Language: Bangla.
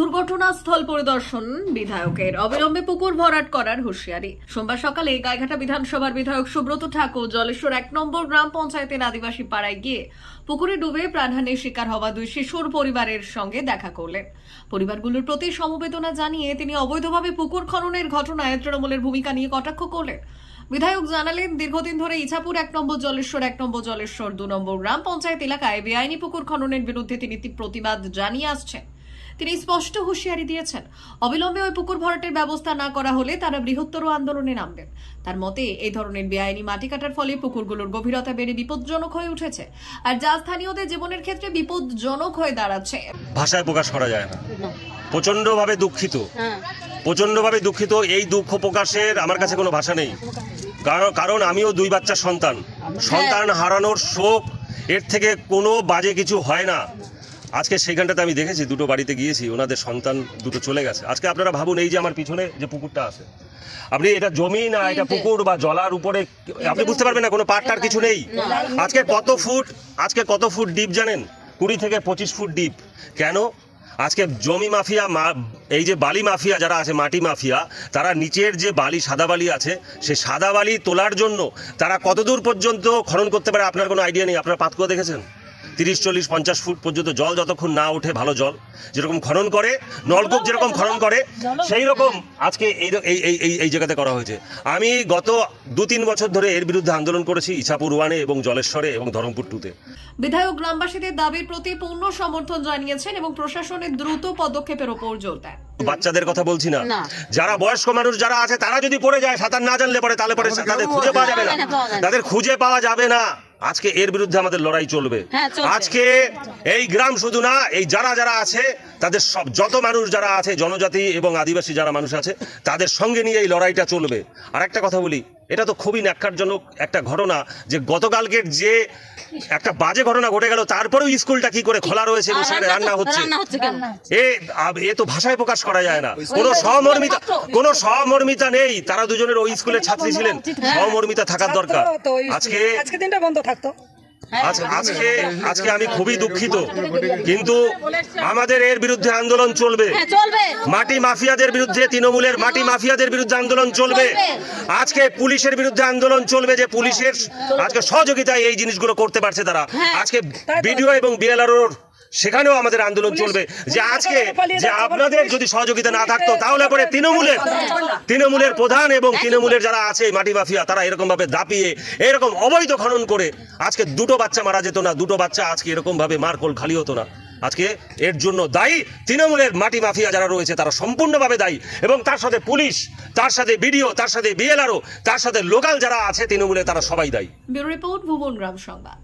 দুর্ঘটনাস্থল পরিদর্শন বিধায়কের অবিলম্বে পুকুর ভরাট করার হুঁশিয়ারি। সোমবার সকালে গাইঘাটা বিধানসভার বিধায়ক সুব্রত ঠাকুর জলেশ্বর ১ নম্বর গ্রাম পঞ্চায়েতের আদিবাসী পাড়ায় গিয়ে পুকুরে ডুবে প্রাণহানির শিকার হওয়া 2 শিশুর পরিবারের সঙ্গে দেখা করলেন। পরিবারগুলোর প্রতি সমবেদনা জানিয়ে তিনি অবৈধভাবে পুকুর খননের ঘটনায় তৃণমূলের ভূমিকা নিয়ে কটাক্ষ করলেন। বিধায়ক জানালেন, দীর্ঘদিন ধরে ইছাপুর 1 নম্বর জলেশ্বর 1 নম্বর জলেশ্বর 2 নম্বর গ্রাম পঞ্চায়েত এলাকায় বেআইনি পুকুর খননের বিরুদ্ধে তিনি প্রতিবাদ জানিয়ে আসছেন। তিনি স্পষ্ট হুঁশিয়ারি দিয়েছেন, অবিলম্বে ওই পুকুর ভরাটের ব্যবস্থা না করা হলে তারা বৃহত্তর আন্দোলনে নামবেন। তার মতে, এই ধরনের বেআইনি মাটি কাটার ফলে পুকুরগুলোর গভীরতা বেড়ে বিপজ্জনক হয়ে উঠেছে, আর যা স্থানীয়দের জীবনের ক্ষেত্রে বিপজ্জনক হয়ে দাঁড়াচ্ছে। ভাষায় প্রকাশ করা যায় না। প্রচন্ডভাবে দুঃখিত। এই দুঃখ প্রকাশের আমার কাছে কোনো ভাষা নেই। কারণ আমিও 2 বাচ্চার সন্তান হারানোর শোক, এর থেকে কোনো বাজে কিছু হয় না। আজকে সেইখানটাতে আমি দেখেছি, 2টো বাড়িতে গিয়েছি, ওনাদের সন্তান 2টো চলে গেছে। আজকে আপনারা ভাবুন, এই যে আমার পিছনে যে পুকুরটা আছে, আপনি এটা জমি না এটা পুকুর বা জলার উপরে আপনি বুঝতে পারবেন না, কোনো পাটটার কিছু নেই। আজকে কত ফুট ডিপ জানেন? 20 থেকে 25 ফুট ডিপ। কেন? আজকে জমি মাফিয়া, এই যে বালি মাফিয়া যারা আছে, মাটি মাফিয়া, তারা নিচের যে বালি, সাদা বালি আছে, সে সাদা বালি তোলার জন্য তারা কতদূর পর্যন্ত খনন করতে পারে আপনার কোনো আইডিয়া নেই। আপনারা পাতকুয়া দেখেছেন? 30, 40, 50 ফুট পর্যন্ত জল যতক্ষণ না ওঠে, ভালো জল যেরকম খনন করে, নলকূপ যেরকম খনন করে, সেই রকম আজকে এই জায়গাতে করা হয়েছে। আমি গত 2-3 বছর ধরে এর বিরুদ্ধে আন্দোলন করেছি, ইছাপুর 1-এ এবং জলেশ্বরে এবং ধরমপুর 2-তে। বিধায়ক গ্রামবাসীদের দাবির প্রতি পূর্ণ সমর্থন জানিয়েছেন এবং প্রশাসনের দ্রুত পদক্ষেপের উপর জোর দেন। বাচ্চাদের কথা বলছি না, যারা বয়স্ক মানুষ যারা আছে, তারা যদি পড়ে যায়, সাঁতার না জানলে পরে, তাহলে পরে তাদের খুঁজে পাওয়া যাবে না। আজকে এর বিরুদ্ধে আমাদের লড়াই চলবে। আজকে এই গ্রাম শুধু না, এই যারা আছে, তাদের সব যত মানুষ যারা আছে, জনজাতি এবং আদিবাসী যারা মানুষ আছে, তাদের সঙ্গে নিয়ে এই লড়াইটা চলবে। আর একটা কথা বলি, এটা তো খুবই ন্যাক্কারজনক একটা ঘটনা যে গতকালকের যে একটা বাজে ঘটনা ঘটে গেল, তারপরেও স্কুলটা কি করে খোলা রয়েছে এবং সেখানে রান্না হচ্ছে, এ তো ভাষায় প্রকাশ করা যায় না। কোনো সহমর্মিতা নেই। তারা দুজনের ওই স্কুলের ছাত্রী ছিলেন, সহমর্মিতা থাকার দরকার। আজকে দিনটা বন্ধ থাকতো। আজকে আমি খুবই দুঃখিত, কিন্তু আমাদের এর বিরুদ্ধে আন্দোলন চলবে। মাটি মাফিয়াদের বিরুদ্ধে, তৃণমূলের মাটি মাফিয়াদের বিরুদ্ধে আন্দোলন চলবে। আজকে পুলিশের বিরুদ্ধে আন্দোলন চলবে, যে পুলিশের আজকে সহযোগিতায় এই জিনিসগুলো করতে পারছে তারা। আজকে বিডিও এবং বিএলআরওর সেখানেও আমাদের আন্দোলন চলবে, যে আজকে যে আপনাদের যদি সহযোগিতা না থাকতো, তাহলে পরে তৃণমূলের প্রধান এবং তৃণমূলের যারা আছে মাটি মাফিয়া, তারা এরকম ভাবে দাপিয়ে এরকম অবৈধ খনন করে আজকে 2টো বাচ্চা মারা যেত না, 2টো বাচ্চা আজকে এরকম ভাবে মারকোল খালি হতো না। আজকে এর জন্য দায়ী তৃণমূলের মাটি মাফিয়া যারা রয়েছে, তারা সম্পূর্ণভাবে দায়ী, এবং তার সাথে পুলিশ, তার সাথে বিডিও, তার সাথে বিএলআরও, তার সাথে লোকাল যারা আছে তৃণমূলে, তারা সবাই দায়ী। ব্যুরো রিপোর্ট, ভুবন গ্রাম সংবাদ।